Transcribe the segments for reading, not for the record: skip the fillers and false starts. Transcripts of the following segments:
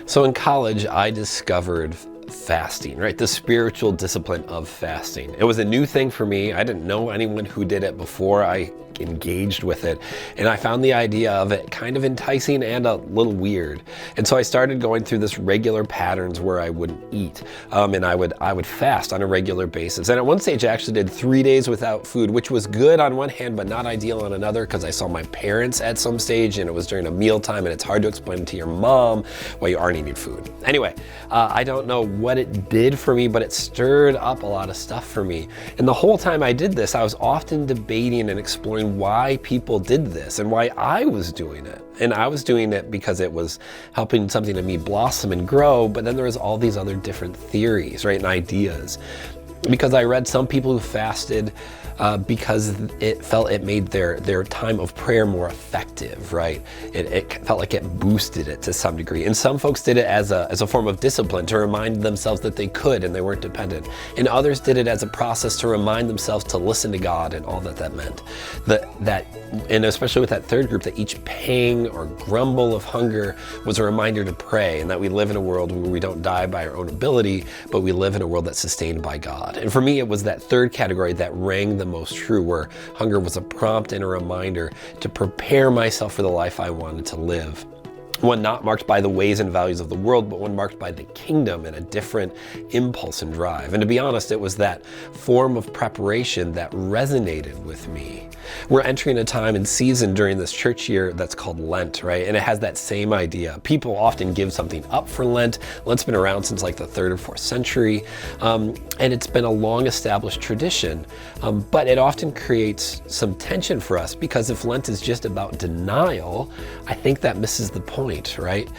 So in college, I discovered fasting, right? The spiritual discipline of fasting. It was a new thing for me. I didn't know anyone who did it before I engaged with it. And I found the idea of it kind of enticing and a little weird. And so I started going through this regular patterns where I wouldn't eat. And I would fast on a regular basis. And at one stage I actually did 3 days without food, which was good on one hand, but not ideal on another, because I saw my parents at some stage and it was during a mealtime and it's hard to explain to your mom why you aren't eating food. Anyway, I don't know what it did for me, but it stirred up a lot of stuff for me. And the whole time I did this, I was often debating and exploring why people did this and why I was doing it. And I was doing it because it was helping something in me blossom and grow, but then there was all these other different theories, right, and ideas. Because I read some people who fasted because it felt it made their time of prayer more effective, right? It felt like it boosted it to some degree. And some folks did it as a form of discipline to remind themselves that they could and they weren't dependent. And others did it as a process to remind themselves to listen to God and all that meant. And especially with that third group, that each pang or grumble of hunger was a reminder to pray, and that we live in a world where we don't die by our own ability, but we live in a world that's sustained by God. And for me, it was that third category that rang the most true, where hunger was a prompt and a reminder to prepare myself for the life I wanted to live. One not marked by the ways and values of the world, but one marked by the kingdom and a different impulse and drive. And to be honest, it was that form of preparation that resonated with me. We're entering a time and season during this church year that's called Lent, right? And it has that same idea. People often give something up for Lent. Lent's been around since like the 3rd or 4th century. And it's been a long established tradition, but it often creates some tension for us, because if Lent is just about denial, I think that misses the point, right?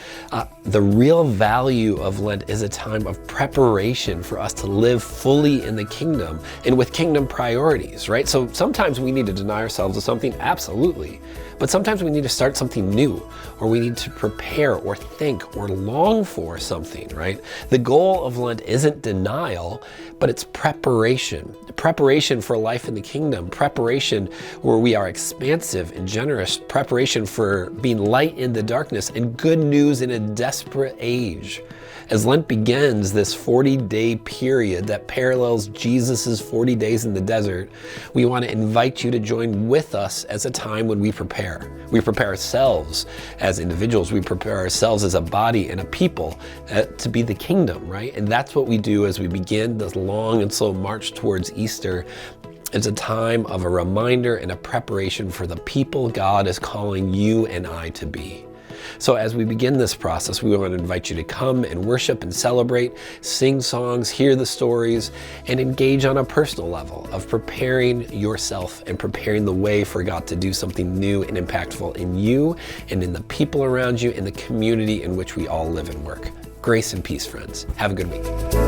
The real value of Lent is a time of preparation for us to live fully in the kingdom and with kingdom priorities, right? So sometimes we need to deny ourselves of something, absolutely. But sometimes we need to start something new, or we need to prepare or think or long for something, right? The goal of Lent isn't denial, but it's preparation. Preparation for life in the kingdom, preparation where we are expansive and generous, preparation for being light in the darkness and good news in a desperate age. As Lent begins, this 40-day period that parallels Jesus's 40 days in the desert, we want to invite you to join with us as a time when we prepare. We prepare ourselves as individuals. We prepare ourselves as a body and a people to be the kingdom, right? And that's what we do as we begin this long and slow march towards Easter. It's a time of a reminder and a preparation for the people God is calling you and I to be. So as we begin this process, we want to invite you to come and worship and celebrate, sing songs, hear the stories, and engage on a personal level of preparing yourself and preparing the way for God to do something new and impactful in you and in the people around you, in the community in which we all live and work. Grace and peace, friends. Have a good week.